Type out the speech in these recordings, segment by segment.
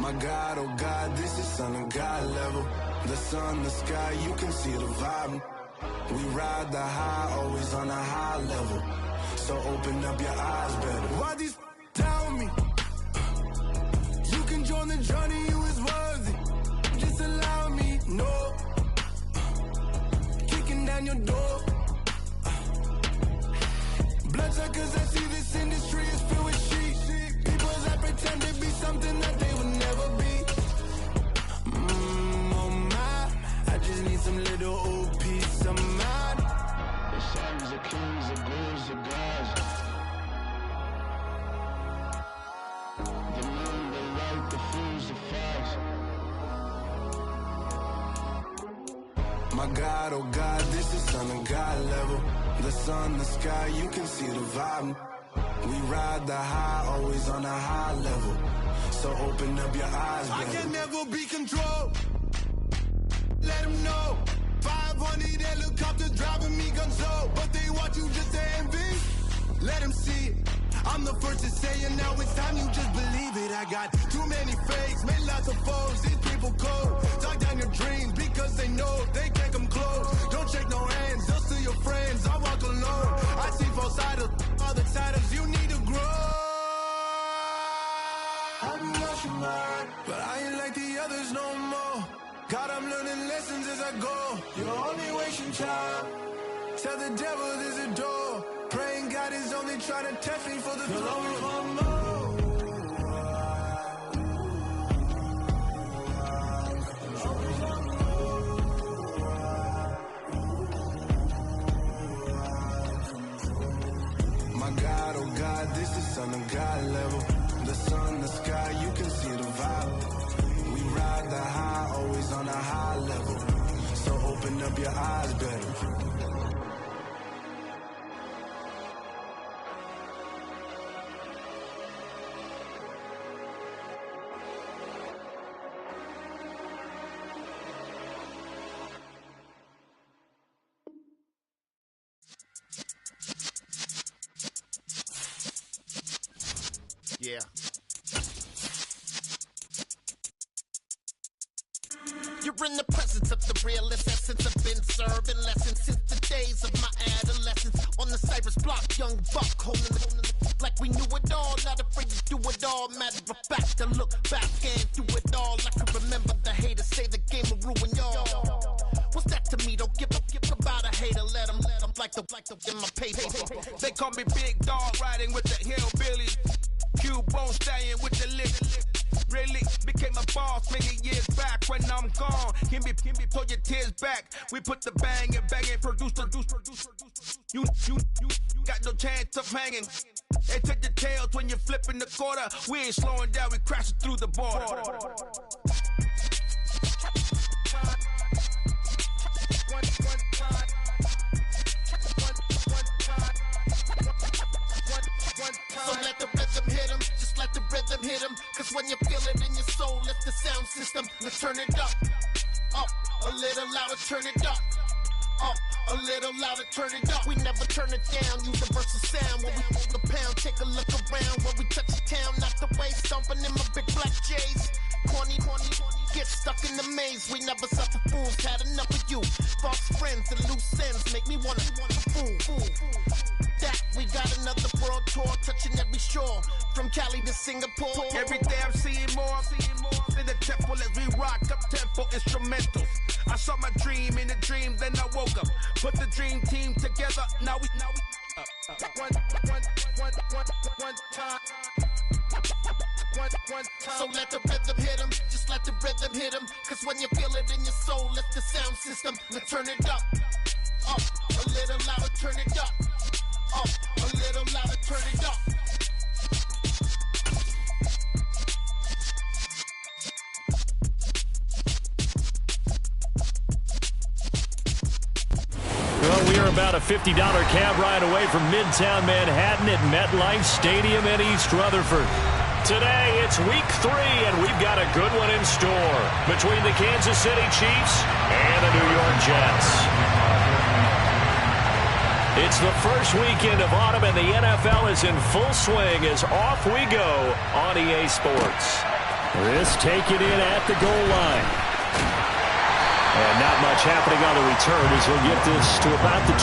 My God, oh God, this is son of God level. The sun, the sky, you can see the vibe. We ride the high, always on a high level. So open up your eyes better. Why these tell me? You can join the journey, you is worthy. Just allow me, no. Kicking down your door. Bloodsuckers, I see this industry is filled with sheep. People that pretend to be something that they would never be. Oh my, I just need some little old peace of mind. The sons of kings, the ghouls, the gods. The moon, the light, the fools, the facts. My God, oh God, this is son of God level. The sun, the sky, you can see the vibe. We ride the high, always on a high level. So open up your eyes, baby. I can never be controlled. Let them know. 500 helicopters driving me gonzo. But they want you just to envy. Let them see it. I'm the first to say it, now it's time you just believe it. I got too many fakes, made lots of foes. These people cold. Talk down your dreams because they know they can't come close. Don't shake no hands, just to your friends. I walk alone. I see false idols, other titles. You need to grow. I've been watching mine, but I ain't like the others no more. God, I'm learning lessons as I go. You're only wasting time. Tell the devil there's a door. Praying God is only trying to test me for the glory of more. My God, oh God, this is son of God level. The sun, the sky, you can see the vibe. We ride the high, always on a high level. So open up your eyes better. Yeah. You're in the presence of the realest essence. I've been serving lessons since the days of my adolescence. On the Cypress block, young buck holding the like we knew it all. Not afraid to do it all. Matter of fact, to look back and do it all. I can remember the haters say the game will ruin y'all. What's that to me? Don't give about a hater. Let them like the in my paper. They call me Big Dog, riding with the hillbillies. Cubone staying with the lick. Really became a boss many years back. When I'm gone, can be pull your tears back. We put the bang and produce. You got no chance of hanging. They take the tails when you're flipping the quarter. We ain't slowing down, we crashing through the border. So let the rhythm hit 'em, just let the rhythm hit 'em. Cause when you feel it in your soul, lift the sound system. Let's turn it up, a little louder, turn it up, a little louder, turn it up. We never turn it down, universal sound. When we hold the pound, take a look around. When we touch the town, not the way, stomping in my big black J's. Corny, get stuck in the maze. We never suffer fools, had enough of you. False friends and loose ends make me wanna fool. That we got another world tour, touching every shore, from Cali to Singapore. Every day I'm seeing more in the temple as we rock up tempo instrumentals. I saw my dream in a dream, then I woke up. Put the dream team together. Now we one time. So let the rhythm hit 'em, just let the rhythm hit 'em. Cause when you feel it in your soul, lift the sound system. Let's turn it up, a little louder, turn it up, a little louder, turn it up. Well, we are about a $50 cab ride away from Midtown Manhattan at MetLife Stadium in East Rutherford. Today, it's week 3, and we've got a good one in store between the Kansas City Chiefs and the New York Jets. It's the first weekend of autumn, and the NFL is in full swing as off we go on EA Sports. This taken in at the goal line. And not much happening on the return as we'll get this to about the 23.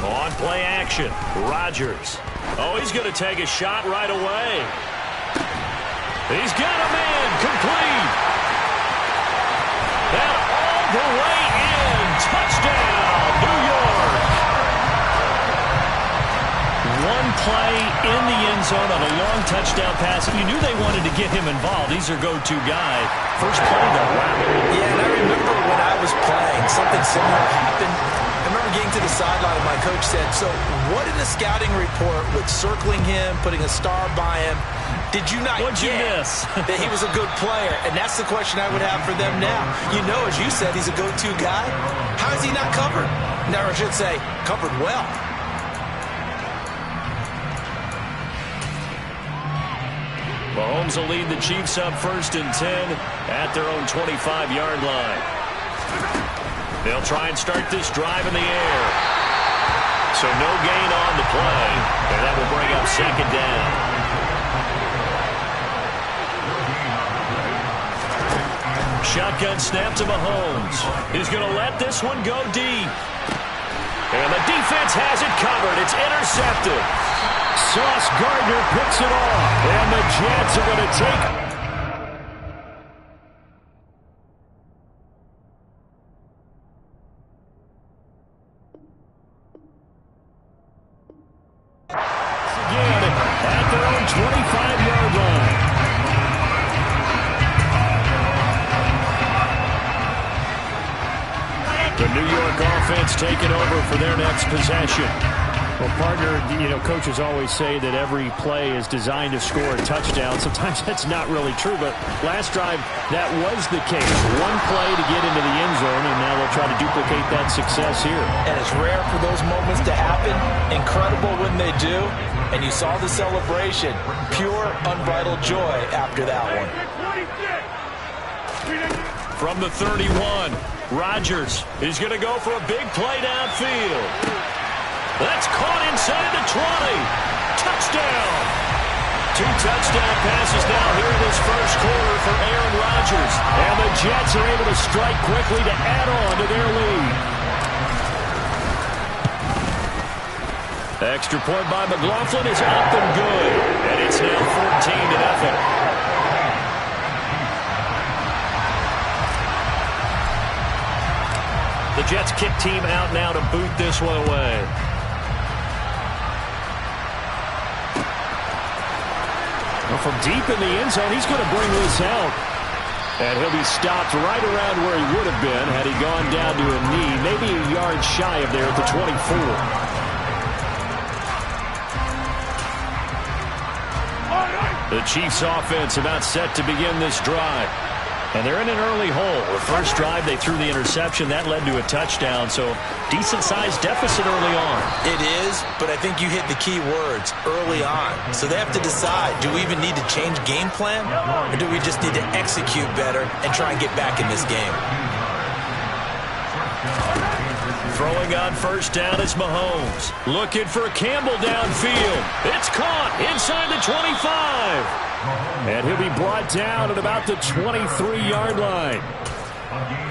On play action, Rodgers. Oh, he's going to take a shot right away. He's got a man, complete. And all the way in, touchdown, New York. One play in the end zone on a long touchdown pass. You knew they wanted to get him involved. He's their go-to guy. First play, though, wow. Yeah, and I remember when I was playing, something similar happened. I remember getting to the sideline and my coach said, so what in the scouting report with circling him, putting a star by him, did you not What'd you miss? that he was a good player? And that's the question I would have for them now. You know, as you said, he's a go-to guy. How is he not covered? Now, I should say, covered well. Mahomes will lead the Chiefs up 1st and 10 at their own 25-yard line. They'll try and start this drive in the air. So no gain on the play, and that will bring up 2nd down. Shotgun snap to Mahomes. He's going to let this one go deep. And the defense has it covered. It's intercepted. Sauce Gardner picks it off. And the Jets are going to take it. Again at their own 25-yard line. The New York offense taking over for their next possession. Well, partner, you know, coaches always say that every play is designed to score a touchdown. Sometimes that's not really true, but last drive, that was the case. One play to get into the end zone, and now they'll try to duplicate that success here. And it's rare for those moments to happen. Incredible when they do. And you saw the celebration. Pure, unbridled joy after that one. From the 31, Rodgers is going to go for a big play downfield. That's caught inside the 20. Touchdown. 2 touchdown passes now here in this first quarter for Aaron Rodgers. And the Jets are able to strike quickly to add on to their lead. Extra point by McLaughlin is up and good. And it's now 14-0. The Jets kick team out now to boot this one away. Well, from deep in the end zone, he's going to bring this out. And he'll be stopped right around where he would have been had he gone down to a knee, maybe a yard shy of there at the 24. The Chiefs offense about set to begin this drive. And they're in an early hole. The first drive, they threw the interception. That led to a touchdown, so decent-sized deficit early on. It is, but I think you hit the key words, early on. So they have to decide, do we even need to change game plan, or do we just need to execute better and try and get back in this game? Throwing on first down is Mahomes. Looking for Campbell downfield. It's caught inside the 25. And he'll be brought down at about the 23-yard line.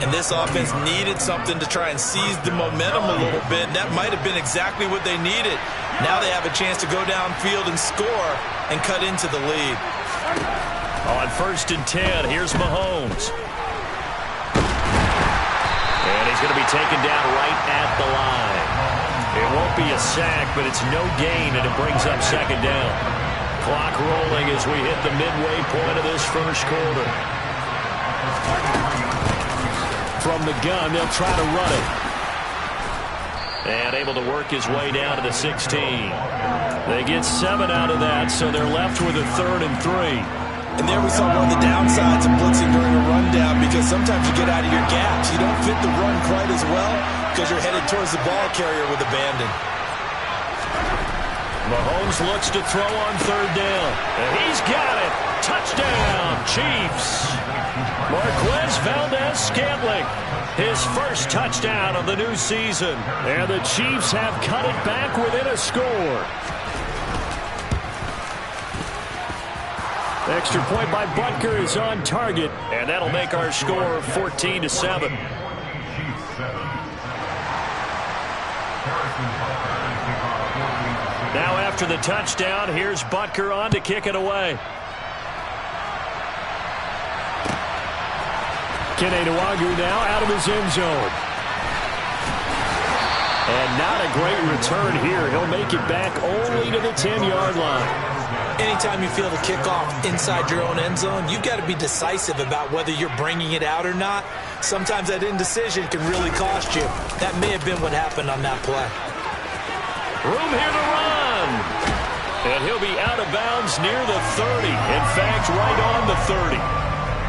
And this offense needed something to try and seize the momentum a little bit. That might have been exactly what they needed. Now they have a chance to go downfield and score and cut into the lead. On 1st and 10, here's Mahomes. And he's going to be taken down right at the line. It won't be a sack, but it's no gain, and it brings up 2nd down. Clock rolling as we hit the midway point of this first quarter. From the gun, they'll try to run it. And able to work his way down to the 16. They get 7 out of that, so they're left with a 3rd and 3. And there we saw one of the downsides of blitzing during a rundown, because sometimes you get out of your gaps. You don't fit the run quite as well because you're headed towards the ball carrier with abandon. Mahomes looks to throw on third down. And he's got it. Touchdown, Chiefs. Marquez Valdez-Scantling, his first touchdown of the new season. And the Chiefs have cut it back within a score. Extra point by Butker is on target, and that'll make our score 14-7. Now after the touchdown, here's Butker on to kick it away. Kene Nwagu now out of his end zone. And not a great return here. He'll make it back only to the 10-yard line. Anytime you feel the kickoff inside your own end zone, you've got to be decisive about whether you're bringing it out or not. Sometimes that indecision can really cost you. That may have been what happened on that play. Room here to run. And he'll be out of bounds near the 30. In fact, right on the 30.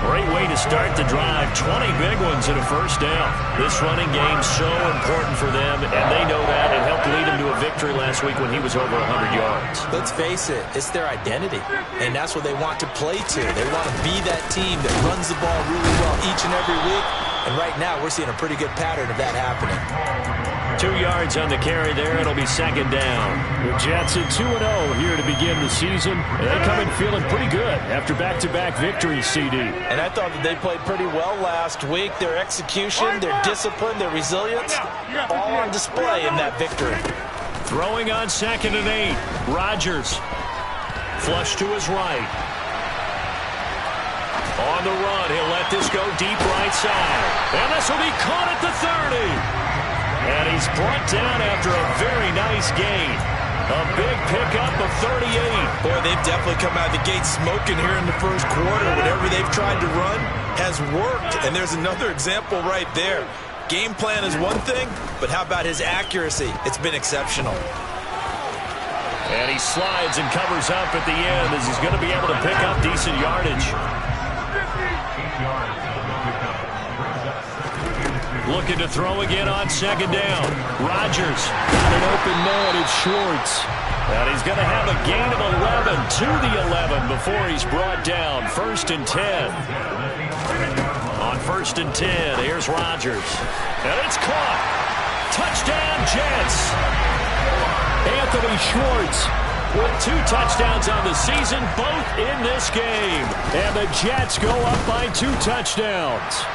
Great way to start the drive. 20 big ones and a first down. This running game's so important for them, and they know that. It helped lead them to a victory last week when he was over 100 yards. Let's face it, it's their identity, and that's what they want to play to. They want to be that team that runs the ball really well each and every week, and right now we're seeing a pretty good pattern of that happening. 2 yards on the carry there. It'll be second down. The Jets at 2-0 here to begin the season. And they come in feeling pretty good after back-to-back victories, CD. And I thought that they played pretty well last week. Their execution, their discipline, their resilience, all on display in that victory. Throwing on 2nd and 8. Rodgers. Flush to his right. On the run, he'll let this go deep right side. And this will be caught at the 30. And he's brought down after a very nice gain. A big pickup of 38. Boy, they've definitely come out of the gate smoking here in the first quarter. Whatever they've tried to run has worked. And there's another example right there. Game plan is one thing, but how about his accuracy? It's been exceptional. And he slides and covers up at the end as he's going to be able to pick up decent yardage. Looking to throw again on 2nd down. Rodgers got an open man. It's Schwartz. And he's going to have a gain of 11 to the 11 before he's brought down. 1st and 10. On 1st and 10, here's Rodgers. And it's caught. Touchdown, Jets. Anthony Schwartz with 2 touchdowns on the season, both in this game. And the Jets go up by 2 touchdowns.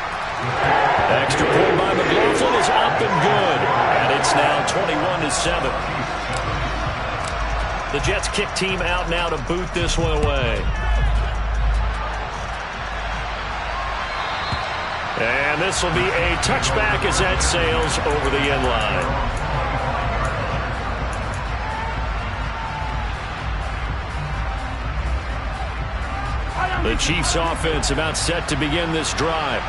Extra point by McLaughlin is up and good. And it's now 21-7. The Jets kick team out now to boot this one away. And this will be a touchback as that sails over the end line. The Chiefs offense about set to begin this drive.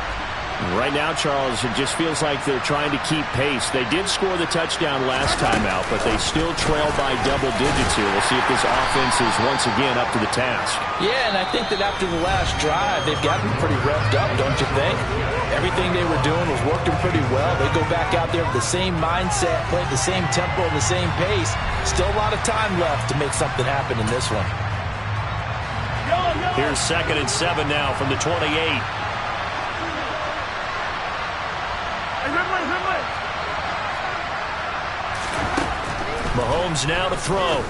Right now, Charles, it just feels like they're trying to keep pace. They did score the touchdown last time out, but they still trail by double digits here. We'll see if this offense is once again up to the task. Yeah, and I think that after the last drive, they've gotten pretty revved up, don't you think? Everything they were doing was working pretty well. They go back out there with the same mindset, play at the same tempo and the same pace. Still a lot of time left to make something happen in this one. Here's 2nd and 7 now from the 28. Mahomes now to throw.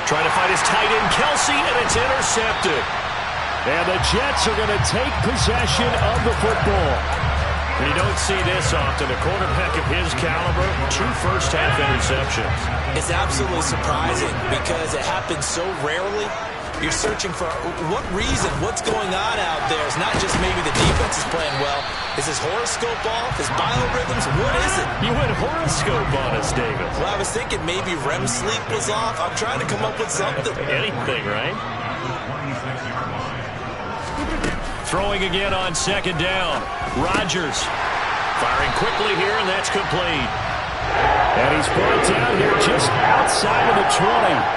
Trying to find his tight end, Kelsey, and it's intercepted. And the Jets are going to take possession of the football. You don't see this often. A quarterback of his caliber, 2 first-half interceptions. It's absolutely surprising because it happens so rarely. You're searching for what reason, what's going on out there. It's not just maybe the defense is playing well. Is his horoscope off? His biorhythms? What is it? You went horoscope on us, David. Well, I was thinking maybe REM sleep was off. I'm trying to come up with something. Anything, right? Throwing again on 2nd down. Rodgers firing quickly here, and that's complete. And he's brought down here just outside of the 20.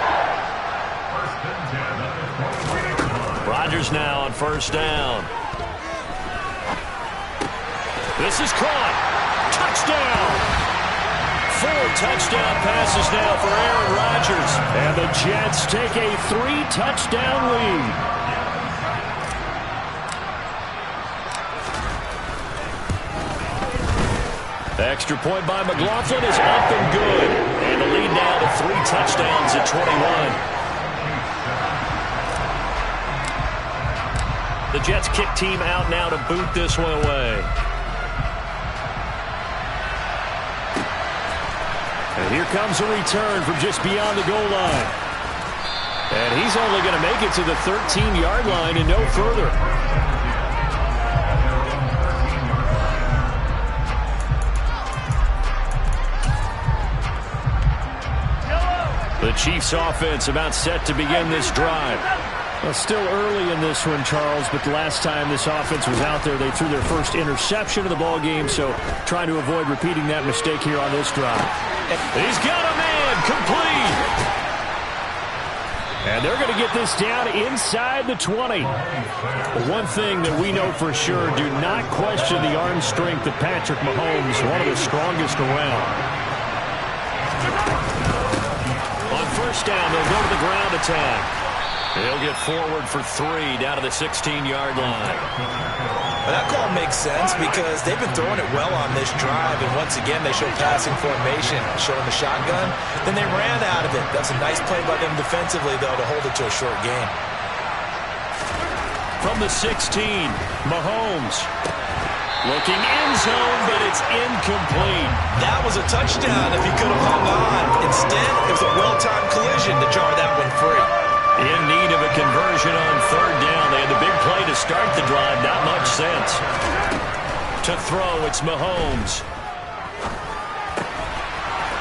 Rodgers now on 1st down. This is caught. Touchdown. 4 touchdown passes now for Aaron Rodgers. And the Jets take a 3-touchdown lead. The extra point by McLaughlin is up and good. And the lead now to 3 touchdowns at 21. The Jets kick team out now to boot this one away. And here comes a return from just beyond the goal line. And he's only going to make it to the 13-yard line and no further. The Chiefs offense about set to begin this drive. Well, still early in this one, Charles, but the last time this offense was out there, they threw their first interception of the ball game, so trying to avoid repeating that mistake here on this drive. He's got a man complete. And they're going to get this down inside the 20. But one thing that we know for sure, do not question the arm strength of Patrick Mahomes, one of the strongest around. On first down, they'll go to the ground attack. He'll get forward for 3 down to the 16-yard line. Well, that call makes sense because they've been throwing it well on this drive, and once again they show passing formation, showing the shotgun. Then they ran out of it. That's a nice play by them defensively, though, to hold it to a short gain. From the 16, Mahomes. Looking end zone, but it's incomplete. That was a touchdown if he could have hung on. Instead, it was a well-timed collision to jar that one free. In need of a conversion on third down. They had the big play to start the drive. Not much sense. To throw, it's Mahomes.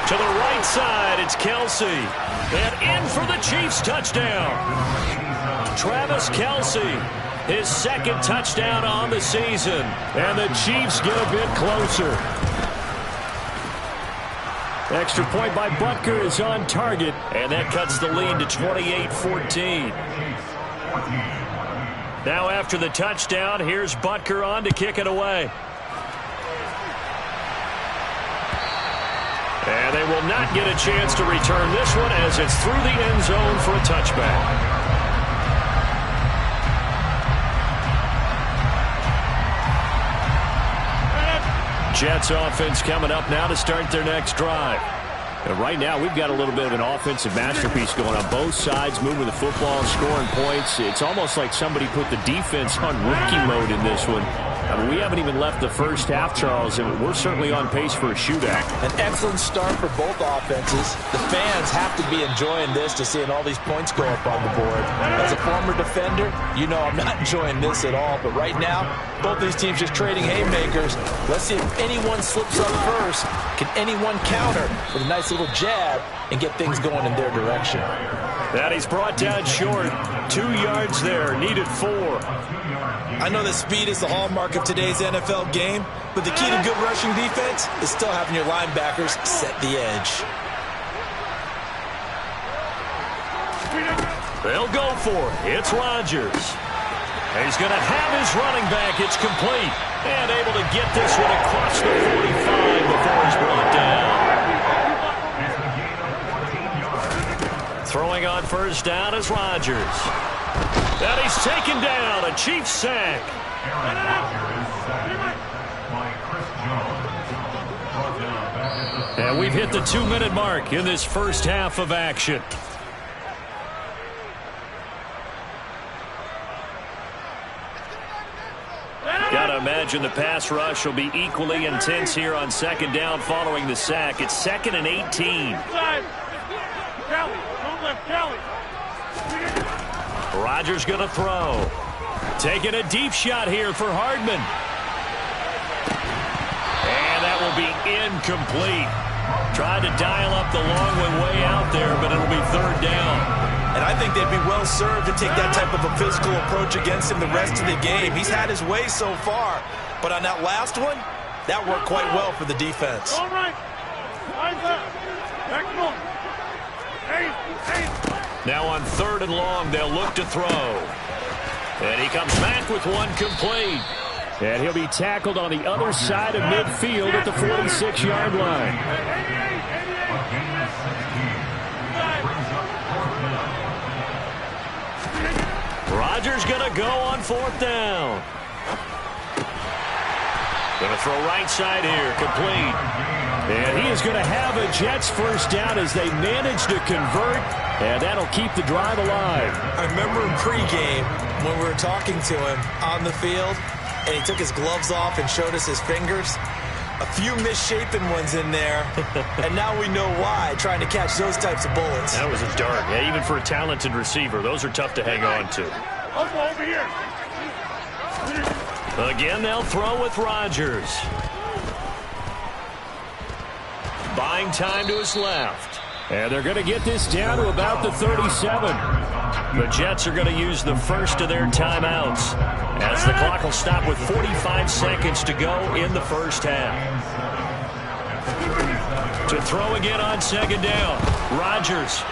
To the right side, it's Kelsey. And in for the Chiefs touchdown. Travis Kelsey. His second touchdown on the season. And the Chiefs get a bit closer. Extra point by Butker is on target. And that cuts the lead to 28-14. Now after the touchdown, here's Butker on to kick it away. And they will not get a chance to return this one as it's through the end zone for a touchback. Jets offense coming up now to start their next drive. And right now, we've got a little bit of an offensive masterpiece going on. Both sides moving the football, scoring points. It's almost like somebody put the defense on rookie mode in this one. I mean, we haven't even left the first half, Charles, and we're certainly on pace for a shootout. An excellent start for both offenses. The fans have to be enjoying this to seeing all these points go up on the board. As a former defender, you know I'm not enjoying this at all. But right now, both these teams just trading haymakers. Let's see if anyone slips up first. Can anyone counter with a nice little jab and get things going in their direction? That he's brought down short. 2 yards there, needed 4. I know that speed is the hallmark of today's NFL game, but the key to good rushing defense is still having your linebackers set the edge. They'll go for it. It's Rodgers. He's going to have his running back. It's complete. And able to get this one across the 45 before he's brought down. Throwing on first down is Rodgers. And he's taken down. A Chiefs sack. And we've hit the 2-minute mark in this first half of action. Gotta imagine the pass rush will be equally intense here on second down following the sack. It's 2nd and 18. Rodgers gonna throw. Taking a deep shot here for Hardman. And that will be incomplete. Tried to dial up the long one way out there, but it'll be third down. And I think they'd be well served to take that type of a physical approach against him the rest of the game. He's had his way so far, but on that last one, that worked quite well for the defense. All right. Now on 3rd and long, they'll look to throw. And he comes back with one complete. And he'll be tackled on the other side of midfield at the 46-yard line. Rodgers going to go on 4th down. Going to throw right side here, complete. And he is going to have a Jets first down as they manage to convert, and that'll keep the drive alive. I remember in pregame when we were talking to him on the field, and he took his gloves off and showed us his fingers. A few misshapen ones in there, and now we know why, trying to catch those types of bullets. That was a dart. Yeah, even for a talented receiver, those are tough to hang on to. Over here. Again, they'll throw with Rodgers. Buying time to his left. And they're going to get this down to about the 37. The Jets are going to use the first of their timeouts as the clock will stop with 45 seconds to go in the first half. To throw again on 2nd down. Rodgers.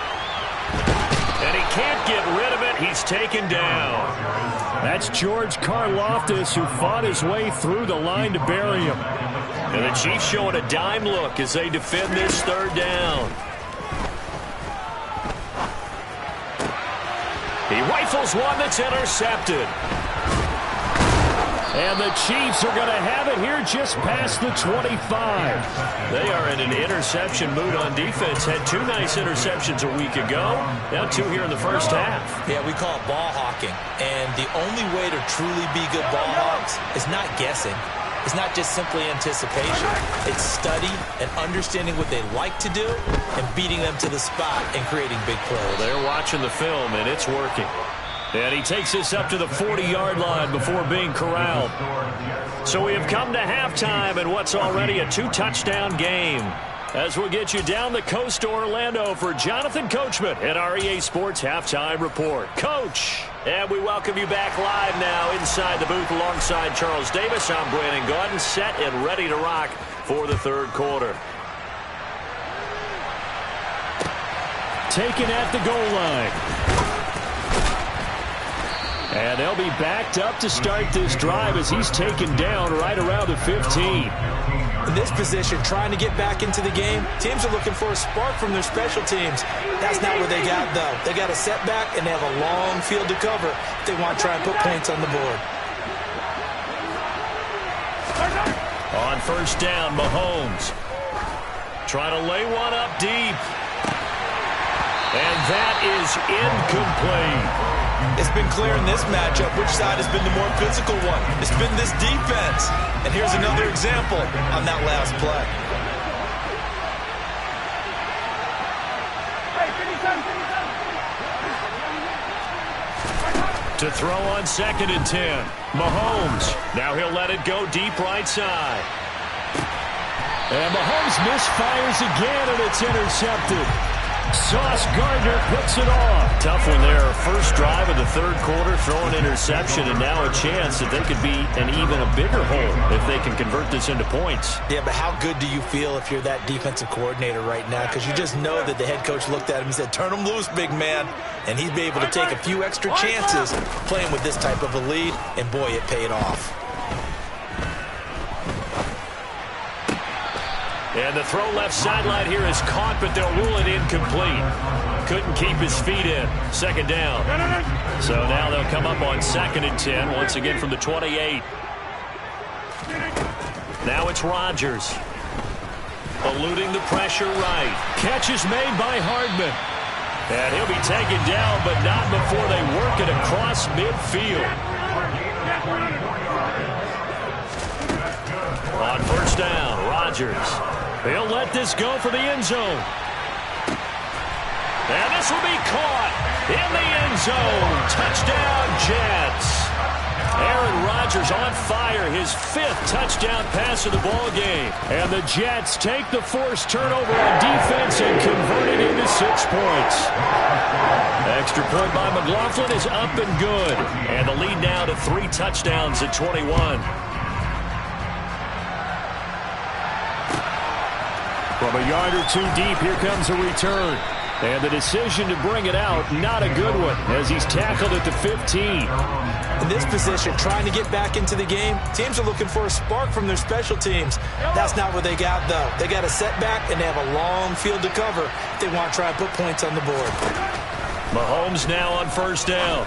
And he can't get rid of it. He's taken down. That's George Karlaftis, who fought his way through the line to bury him. And the Chiefs showing a dime look as they defend this 3rd down. He rifles one that's intercepted. And the Chiefs are going to have it here just past the 25. They are in an interception mood on defense. Had 2 nice interceptions a week ago. Now 2 here in the first half. Yeah, we call it ball hawking. And the only way to truly be good ball hawks is not guessing. It's not just simply anticipation. It's study and understanding what they like to do and beating them to the spot and creating big plays. Well, they're watching the film, and it's working. And he takes this up to the 40-yard line before being corralled. So we have come to halftime in what's already a 2-touchdown game. As we'll get you down the coast to Orlando for Jonathan Coachman at our EA Sports Halftime Report. Coach, and we welcome you back live now inside the booth alongside Charles Davis. I'm Brandon Gaudin, set and ready to rock for the 3rd quarter. Taken at the goal line. And they'll be backed up to start this drive as he's taken down right around the 15. In this position, trying to get back into the game, teams are looking for a spark from their special teams. That's not what they got, though. They got a setback, and they have a long field to cover if they want to try and put points on the board. On 1st down, Mahomes trying to lay one up deep. And that is incomplete. It's been clear in this matchup which side has been the more physical one. It's been this defense. And here's another example on that last play. To throw on 2nd and 10. Mahomes. Now he'll let it go deep right side. And Mahomes misfires again, and it's intercepted. Sauce Gardner puts it off. Tough one there. First drive of the 3rd quarter, throw an interception, and now a chance that they could be an even a bigger hole if they can convert this into points. Yeah, but how good do you feel if you're that defensive coordinator right now? Because you just know that the head coach looked at him and said, turn him loose, big man. And he'd be able to take a few extra chances playing with this type of a lead, and boy, it paid off. And the throw left sideline here is caught, but they'll rule it incomplete. Couldn't keep his feet in. 2nd down. So now they'll come up on 2nd and 10, once again from the 28. Now it's Rodgers. Eluding the pressure right. Catch is made by Hardman. And he'll be taken down, but not before they work it across midfield. On 1st down, Rodgers. He'll let this go for the end zone. And this will be caught in the end zone. Touchdown, Jets. Aaron Rodgers on fire, his 5th touchdown pass of the ball game. And the Jets take the forced turnover on defense and convert it into 6 points. Extra point by McLaughlin is up and good. And the lead now to 3 touchdowns at 21. From a yard or 2 deep, here comes a return. And the decision to bring it out, not a good one, as he's tackled at the 15. In this position, trying to get back into the game, teams are looking for a spark from their special teams. That's not what they got, though. They got a setback, and they have a long field to cover if they want to try and put points on the board. Mahomes now on 1st down.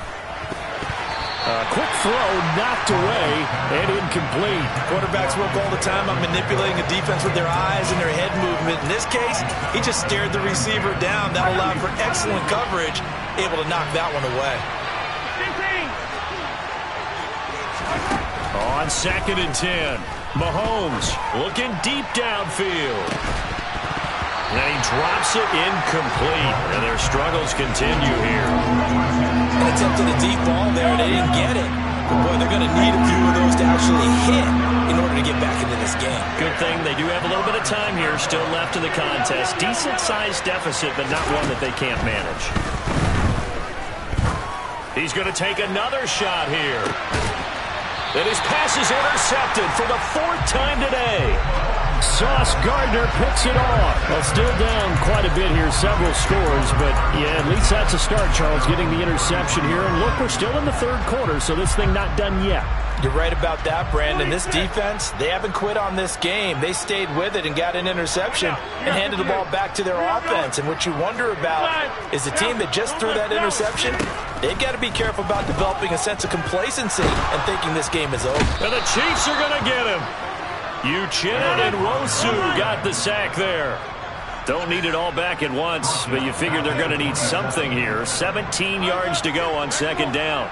Quick throw, knocked away, and incomplete. Quarterbacks work all the time on manipulating a defense with their eyes and their head movement. In this case, he just stared the receiver down. That allowed for excellent coverage, able to knock that one away. On 2nd and 10, Mahomes looking deep downfield. And he drops it incomplete, and their struggles continue here. An attempt at a deep ball there, they didn't get it. But boy, they're going to need a few of those to actually hit in order to get back into this game. Good thing they do have a little bit of time here still left in the contest. Decent-sized deficit, but not one that they can't manage. He's going to take another shot here. And his pass is intercepted for the 4th time today. Sauce Gardner picks it off. Well, still down quite a bit here, several scores, but yeah, at least that's a start, Charles, getting the interception here. And look, we're still in the 3rd quarter, so this thing not done yet. You're right about that, Brandon. This defense, they haven't quit on this game. They stayed with it and got an interception and handed the ball back to their offense. And what you wonder about is the team that just threw that interception, they've got to be careful about developing a sense of complacency and thinking this game is over. And the Chiefs are going to get him. Uchenna and Rosu got the sack there. Don't need it all back at once, but you figure they're going to need something here. 17 yards to go on 2nd down.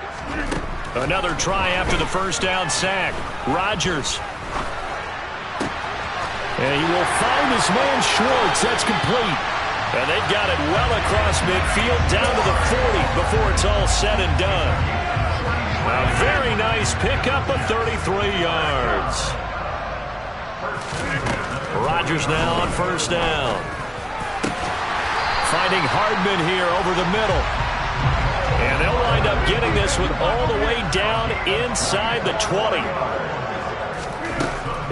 Another try after the 1st down sack. Rodgers. And he will find his man Schwartz. That's complete. And they've got it well across midfield down to the 40 before it's all said and done. A very nice pickup of 33 yards. Rodgers now on 1st down. Finding Hardman here over the middle. And they'll wind up getting this one all the way down inside the 20.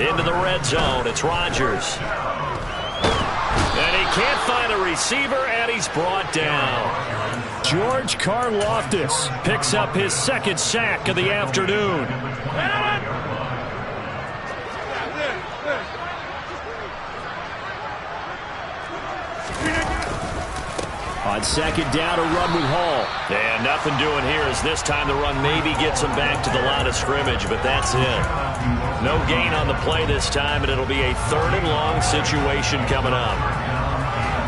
Into the red zone. It's Rodgers. And he can't find a receiver, and he's brought down. George Karlaftis picks up his 2nd sack of the afternoon. On 2nd down, a run with Hall. And nothing doing here as this time the run maybe gets him back to the line of scrimmage, but that's it. No gain on the play this time, and it'll be a 3rd and long situation coming up.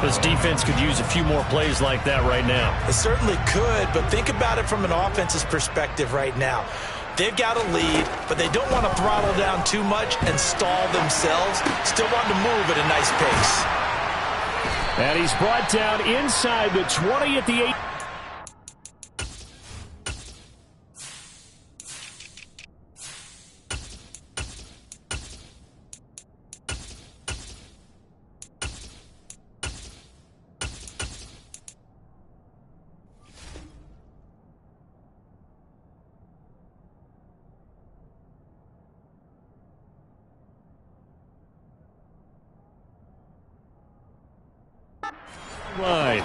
This defense could use a few more plays like that right now. It certainly could, but think about it from an offense's perspective right now. They've got a lead, but they don't want to throttle down too much and stall themselves. Still want to move at a nice pace. And he's brought down inside the 20 at the 8. Line.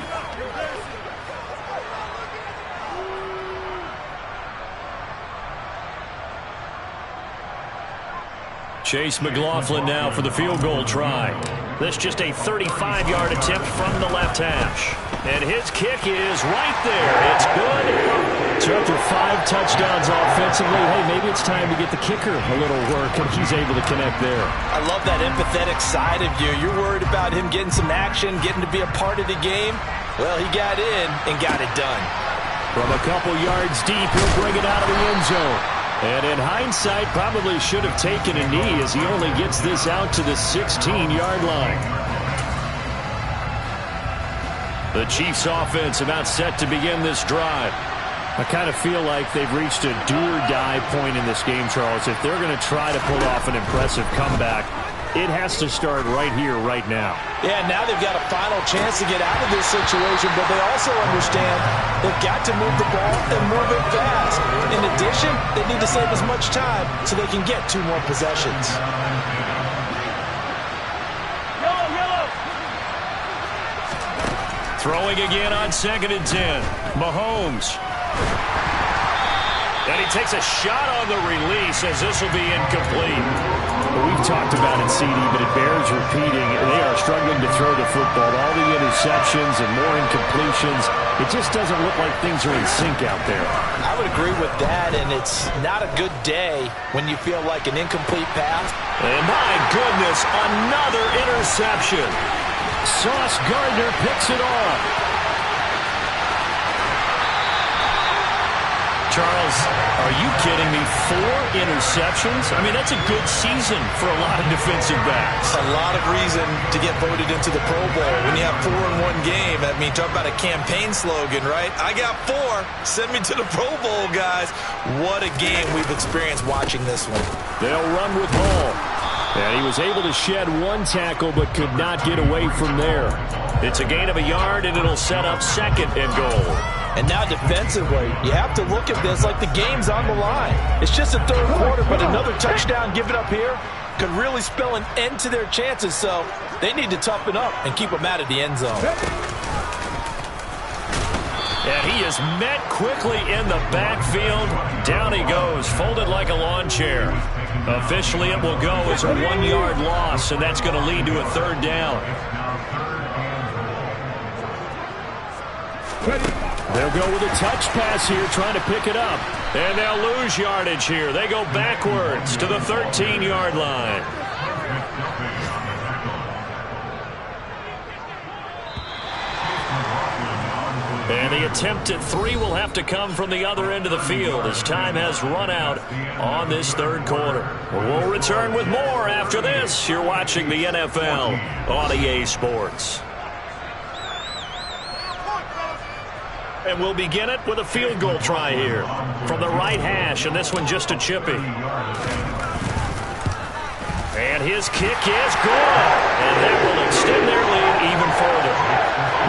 Chase McLaughlin now for the field goal try. This just a 35-yard attempt from the left hash. And his kick is right there. It's good. So after 5 touchdowns offensively, hey, maybe it's time to get the kicker a little work, and he's able to connect there. I love that empathetic side of you. You're worried about him getting some action, getting to be a part of the game. Well, he got in and got it done. From a couple yards deep, he'll bring it out of the end zone. And in hindsight, probably should have taken a knee as he only gets this out to the 16-yard line. The Chiefs offense about set to begin this drive. I kind of feel like they've reached a do-or-die point in this game, Charles. If they're going to try to pull off an impressive comeback, it has to start right here, right now. Yeah, now they've got a final chance to get out of this situation, but they also understand they've got to move the ball and move it fast. In addition, they need to save as much time so they can get 2 more possessions. Throwing again on 2nd and 10. Mahomes. And he takes a shot on the release as this will be incomplete. We've talked about it, CD, but it bears repeating. They are struggling to throw the football. All the interceptions and more incompletions. It just doesn't look like things are in sync out there. I would agree with that, and it's not a good day when you feel like an incomplete pass. And my goodness, another interception. Sauce Gardner picks it off. Charles, are you kidding me? 4 interceptions? I mean, that's a good season for a lot of defensive backs. A lot of reason to get voted into the Pro Bowl. When you have 4 in one game, I mean, talk about a campaign slogan, right? I got 4. Send me to the Pro Bowl, guys. What a game we've experienced watching this one. They'll run with Hall. And he was able to shed 1 tackle but could not get away from there. It's a gain of a yard, and it'll set up 2nd and goal. And now defensively, you have to look at this like the game's on the line. It's just a 3rd quarter, but another touchdown given up here could really spell an end to their chances. So they need to toughen up and keep them out of the end zone. And he is met quickly in the backfield. Down he goes, folded like a lawn chair. Officially, it will go as a 1-yard loss, and that's going to lead to a 3rd down. They'll go with a touch pass here, trying to pick it up. And they'll lose yardage here. They go backwards to the 13-yard line. And the attempt at 3 will have to come from the other end of the field as time has run out on this 3rd quarter. We'll return with more after this. You're watching the NFL on EA Sports. And we'll begin it with a field goal try here from the right hash, and this one just a chippy. And his kick is good, and that will extend their lead even further.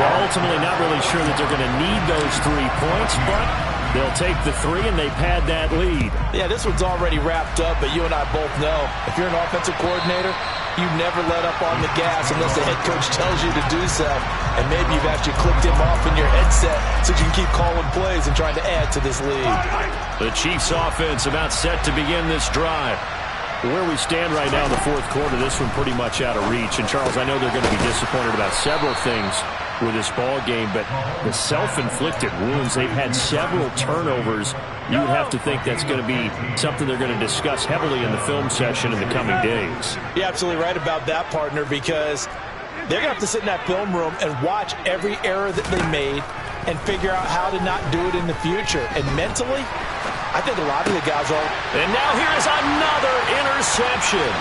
Well, ultimately not really sure that they're going to need those 3 points, but they'll take the 3 and they pad that lead. Yeah, this one's already wrapped up, but you and I both know if you're an offensive coordinator, you never let up on the gas unless the head coach tells you to do so. And maybe you've actually clicked him off in your headset so you can keep calling plays and trying to add to this lead. The Chiefs offense about set to begin this drive. Where we stand right now in the 4th quarter, this one pretty much out of reach. And, Charles, I know they're going to be disappointed about several things with this ball game, but the self-inflicted wounds, they've had several turnovers. You would have to think that's going to be something they're going to discuss heavily in the film session in the coming days. You're absolutely right about that, partner, because they're going to have to sit in that film room and watch every error that they made and figure out how to not do it in the future. And mentally, I think a lot of the guys are. And now here is another interception.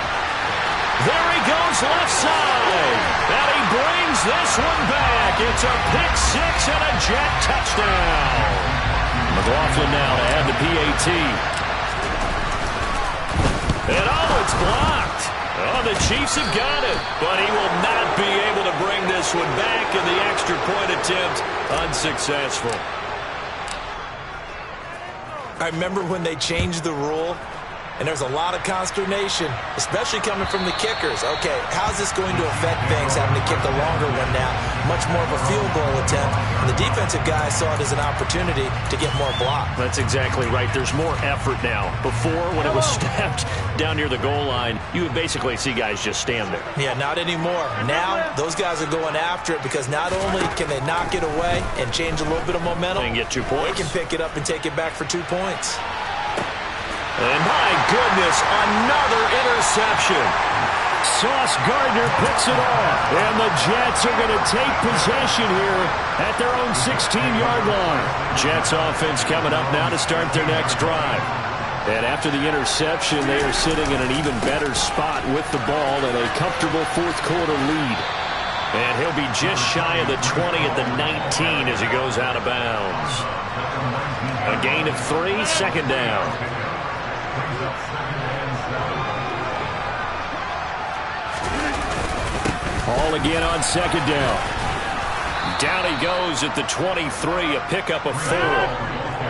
There he goes left side. And he brings this one back. It's a pick 6 and a Jet touchdown. McLaughlin now to add the PAT. And it's blocked. Oh, the Chiefs have got it. But he will not be able to bring this one back, and the extra point attempt unsuccessful. I remember when they changed the rule, and there's a lot of consternation, especially coming from the kickers. Okay, how's this going to affect things, having to kick a longer one now? Much more of a field goal attempt. And the defensive guys saw it as an opportunity to get more block. That's exactly right. There's more effort now. Before, when it was snapped down near the goal line, you would basically see guys just stand there. Yeah, not anymore. Now, those guys are going after it because not only can they knock it away and change a little bit of momentum, and get 2 points. They can pick it up and take it back for 2 points. And my goodness, another interception. Sauce Gardner picks it off. And the Jets are going to take possession here at their own 16-yard line. Jets offense coming up now to start their next drive. And after the interception, they are sitting in an even better spot with the ball and a comfortable 4th quarter lead. And he'll be just shy of the 20 at the 19 as he goes out of bounds. A gain of 3, 2nd down. Hall again on 2nd down. Down he goes at the 23, a pickup of 4.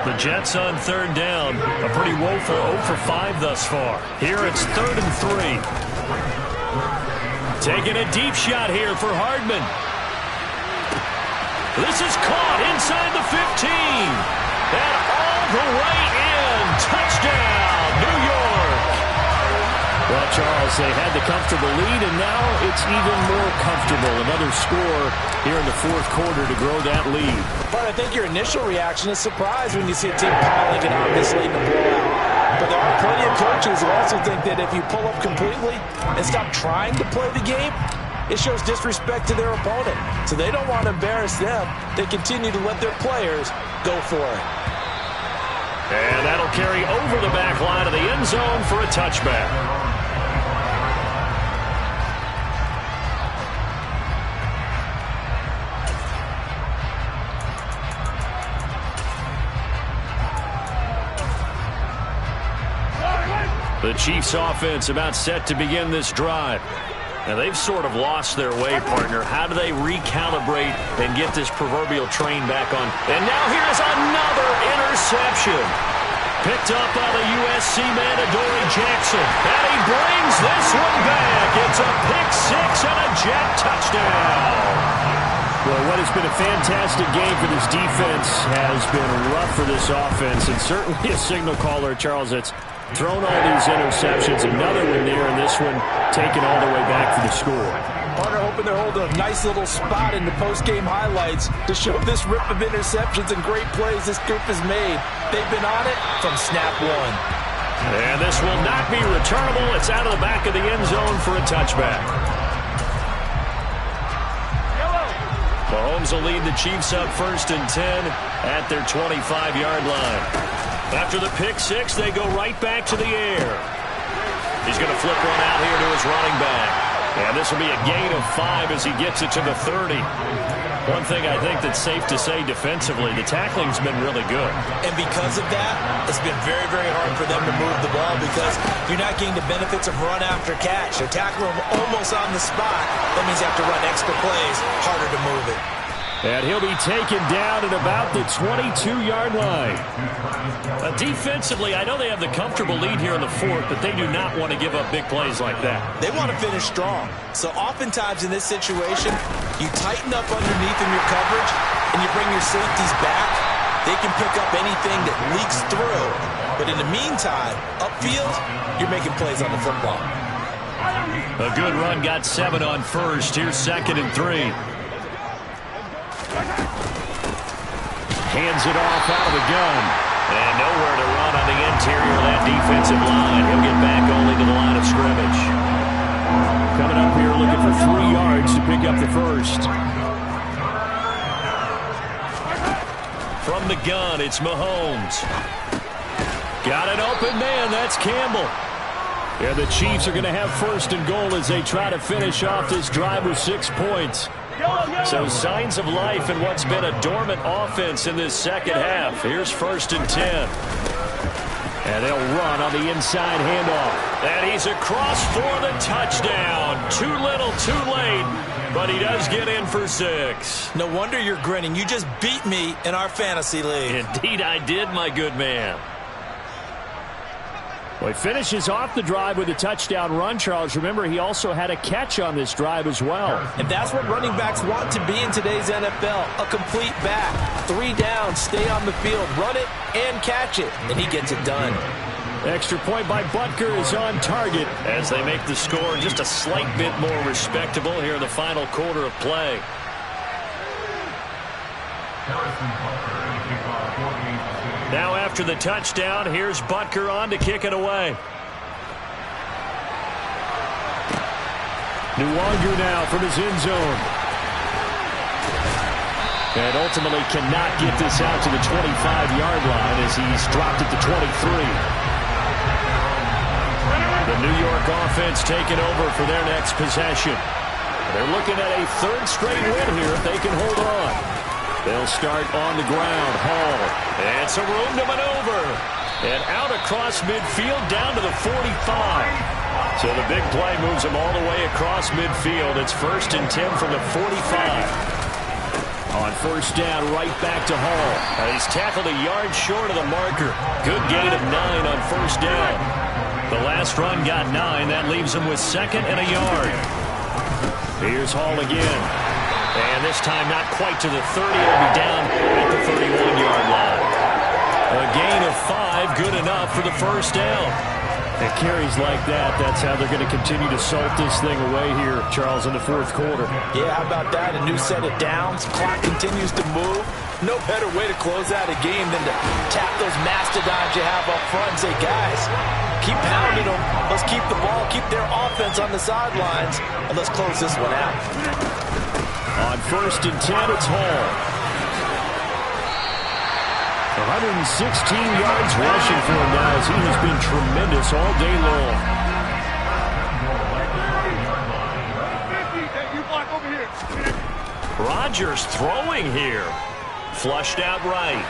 The Jets on 3rd down, a pretty woeful 0 for 5 thus far. Here it's 3rd and 3. Taking a deep shot here for Hardman. This is caught inside the 15. And all the way in. Touchdown, New York. Well, Charles, as they had the comfortable lead, and now it's even more comfortable. Another score here in the fourth quarter to grow that lead. But I think your initial reaction is surprise when you see a team piling it on this late in the blowout. But there are plenty of coaches who also think that if you pull up completely and stop trying to play the game, it shows disrespect to their opponent. So they don't want to embarrass them. They continue to let their players go for it. And that'll carry over the back line of the end zone for a touchback. The Chiefs offense about set to begin this drive. Now, they've sort of lost their way, partner. How do they recalibrate and get this proverbial train back on? And now here's another interception. Picked up by the USC man, Adoree Jackson. And he brings this one back. It's a pick six and a Jet touchdown. Well, what has been a fantastic game for this defense has been rough for this offense, and certainly a signal caller, Charles, that's thrown all these interceptions. Another one there, and this one taken all the way back for the score. Partner hoping they're holding a nice little spot in the post-game highlights to show this rip of interceptions and great plays this group has made. They've been on it from snap one. And this will not be returnable. It's out of the back of the end zone for a touchback. Mahomes will lead the Chiefs up 1st and 10 at their 25-yard line. After the pick six, they go right back to the air. He's going to flip one out here to his running back. And this will be a gain of 5 as he gets it to the 30. One thing I think that's safe to say defensively, the tackling's been really good. And because of that, it's been very, very hard for them to move the ball because you're not getting the benefits of run after catch. They're tackling them almost on the spot. That means you have to run extra plays, harder to move it. And he'll be taken down at about the 22-yard line. Defensively, I know they have the comfortable lead here in the fourth, but they do not want to give up big plays like that. They want to finish strong. So oftentimes in this situation, you tighten up underneath in your coverage and you bring your safeties back. They can pick up anything that leaks through. But in the meantime, upfield, you're making plays on the football. A good run got 7 on first. Here's 2nd and 3. Hands it off out of the gun. And nowhere to run on the interior of that defensive line. He'll get back only to the line of scrimmage. Coming up here looking for 3 yards to pick up the first. From the gun, it's Mahomes. Got an open man. That's Campbell. Yeah, the Chiefs are going to have 1st and goal as they try to finish off this drive with 6 points. So signs of life in what's been a dormant offense in this second half. Here's 1st and 10. And they'll run on the inside handoff. And he's across for the touchdown. Too little, too late. But he does get in for 6. No wonder you're grinning. You just beat me in our fantasy league. Indeed I did, my good man. Well, he finishes off the drive with a touchdown run, Charles. Remember, he also had a catch on this drive as well. And that's what running backs want to be in today's NFL, a complete back. 3 down, stay on the field, run it, and catch it. And he gets it done. Extra point by Butker is on target. As they make the score just a slight bit more respectable here in the final quarter of play. Now after the touchdown, here's Butker on to kick it away. Nwangu now from his end zone. And ultimately cannot get this out to the 25-yard line as he's dropped at the 23. The New York offense taking over for their next possession. They're looking at a 3rd straight win here if they can hold on. They'll start on the ground. Hall. And some room to maneuver. And out across midfield down to the 45. So the big play moves him all the way across midfield. It's 1st and 10 from the 45. On 1st down, right back to Hall. He's tackled a yard short of the marker. Good gain of 9 on 1st down. The last run got 9. That leaves him with 2nd and a yard. Here's Hall again. And this time not quite to the 30. It'll be down at the 31-yard line. A gain of 5, good enough for the 1st down. And carries like that, that's how they're going to continue to salt this thing away here, Charles, in the fourth quarter. Yeah, how about that? A new set of downs. Clock continues to move. No better way to close out a game than to tap those mastodons you have up front and say, guys, keep pounding them. Let's keep the ball, keep their offense on the sidelines, and let's close this one out. On 1st and 10, it's Hall. 116 yards rushing for him now as he has been tremendous all day long. Rodgers throwing here. Flushed out right.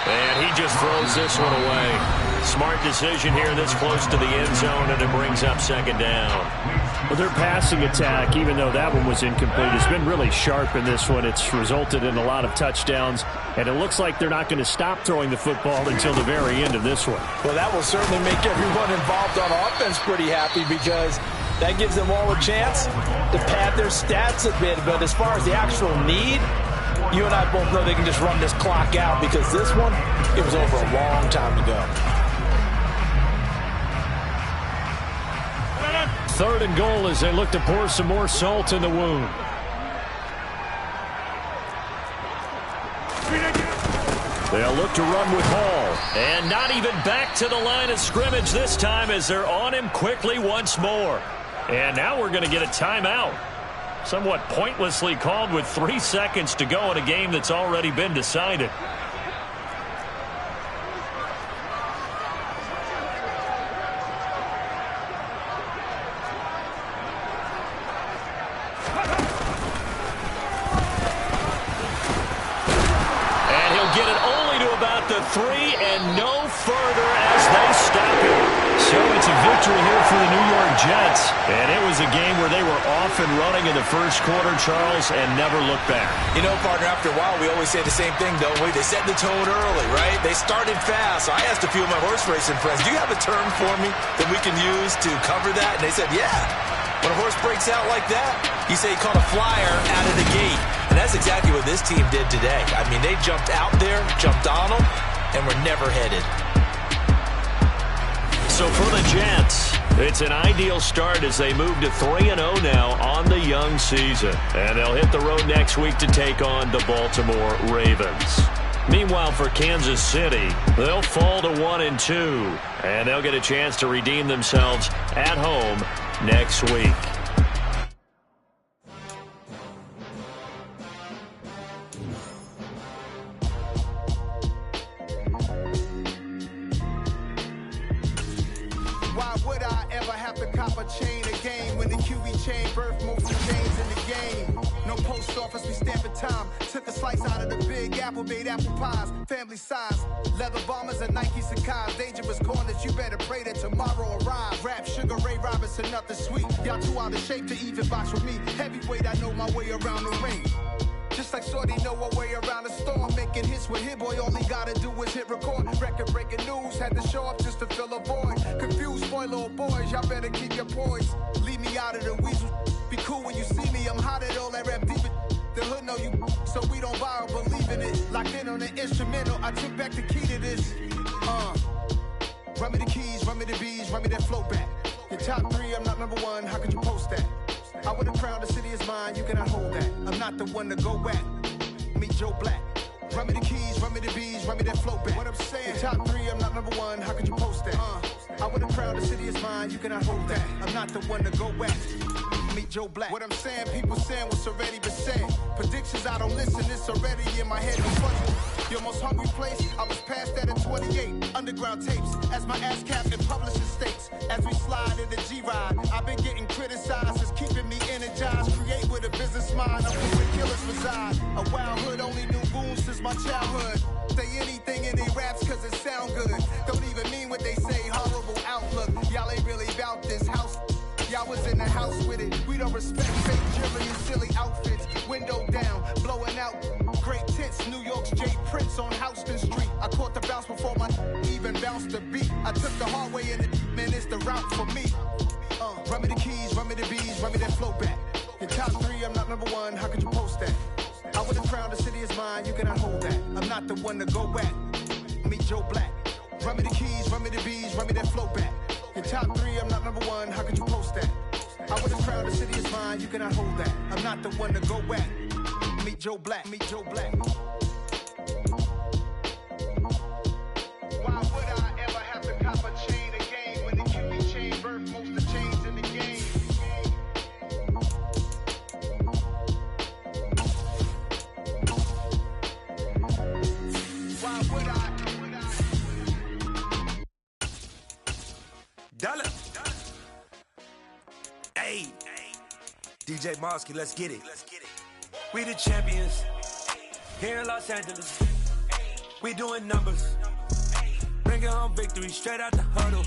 And he just throws this one away. Smart decision here this close to the end zone, and it brings up 2nd down. Well, their passing attack, even though that one was incomplete, has been really sharp in this one. It's resulted in a lot of touchdowns, and it looks like they're not going to stop throwing the football until the very end of this one. Well, that will certainly make everyone involved on offense pretty happy because that gives them all a chance to pad their stats a bit. But as far as the actual need, you and I both know they can just run this clock out because this one, it was over a long time ago. 3rd and goal as they look to pour some more salt in the wound. They'll look to run with Hall. And not even back to the line of scrimmage this time as they're on him quickly once more. And now we're going to get a timeout. Somewhat pointlessly called with 3 seconds to go in a game that's already been decided. The 3 and no further as they stop it. So it's a victory here for the New York Jets. And it was a game where they were off and running in the first quarter, Charles, and never looked back. You know, partner, after a while, we always say the same thing, don't we? They set the tone early, right? They started fast. So I asked a few of my horse racing friends, do you have a term for me that we can use to cover that? And they said, yeah. When a horse breaks out like that, you say he caught a flyer out of the gate. And that's exactly what this team did today. I mean, they jumped out there, jumped on them, and were never headed. So for the Jets, it's an ideal start as they move to 3-0 now on the young season. And they'll hit the road next week to take on the Baltimore Ravens. Meanwhile, for Kansas City, they'll fall to 1-2, and they'll get a chance to redeem themselves at home next week. Why would I ever have to cop a chain again when the QB chain birthed most of the chains in the game? No post office, we stamping time. Took a slice out of the big apple, made apple pies, family size. Leather bombers and Nike Sacai's. Dangerous corners, you better pray that tomorrow arrives. Rap, Sugar Ray Robinson, nothing sweet. Y'all too out of shape to even box with me. Heavyweight, I know my way around the ring. Just like Shorty know her way around the storm. Making hits with Hit Boy, all he gotta do is hit record. Record-breaking news, had to show up just to fill a void. Confused, spoiler boys, y'all better keep your poise. Leave me out of the weasel. Be cool when you see me, I'm hot at all that rap deep. The hood know you, so we don't borrow, believe in it. Locked in on the instrumental, I took back the key to this. Run me the keys, run me the bees, run me that flow back. Your top 3, I'm not number 1, how could you post that? I would have crowned the city is mine, you cannot hold that. I'm not the one to go back. Meet Joe Black. Run me the keys, run me the bees, run me that flow back. What I'm saying, your top 3, I'm not number 1, how could you post that? I would have crowned the city is mine, you cannot hold that. I'm not the one to go back. Meet Joe Black. What I'm saying, people saying what's already been said. Predictions, I don't listen, it's already in my head. Your most hungry place, I was past that in 28. Underground tapes, as my ass cap in publishing states. As we slide in the G-Ride, I've been getting criticized, it's keeping me energized. Create with a business mind, I'm where killers reside. A wild hood, only knew goons since my childhood. Say anything in they raps cause it sound good. Don't even mean what they say, horrible outlook. Y'all ain't really about this house. Y'all was in the house with it. We don't respect fake jewelry and silly outfits. Window down, blowing out great tents. New York's J. Prince on Houston Street. I caught the bounce before my even bounced the beat. I took the hard way in it, man, it's the route for me. Run me the keys, run me the bees, run me that flow back. Your top 3, I'm not number 1, how could you post that? I would have crowned the city is mine, you cannot hold that. I'm not the one to go back. Meet Joe Black. Run me the keys, run me the bees, run me that flow back. In top 3, I'm not number 1, how could you post that? I was proud, the city is mine, you cannot hold that. I'm not the one to go back. Meet Joe Black, meet Joe Black. Why would I ever have to cop a chain again when it can be chain birth most of chains in the game? Why would I? Dollar. Hey, DJ Mosky, let's get it. We the champions here in Los Angeles. We doing numbers, bringing home victory straight out the huddle.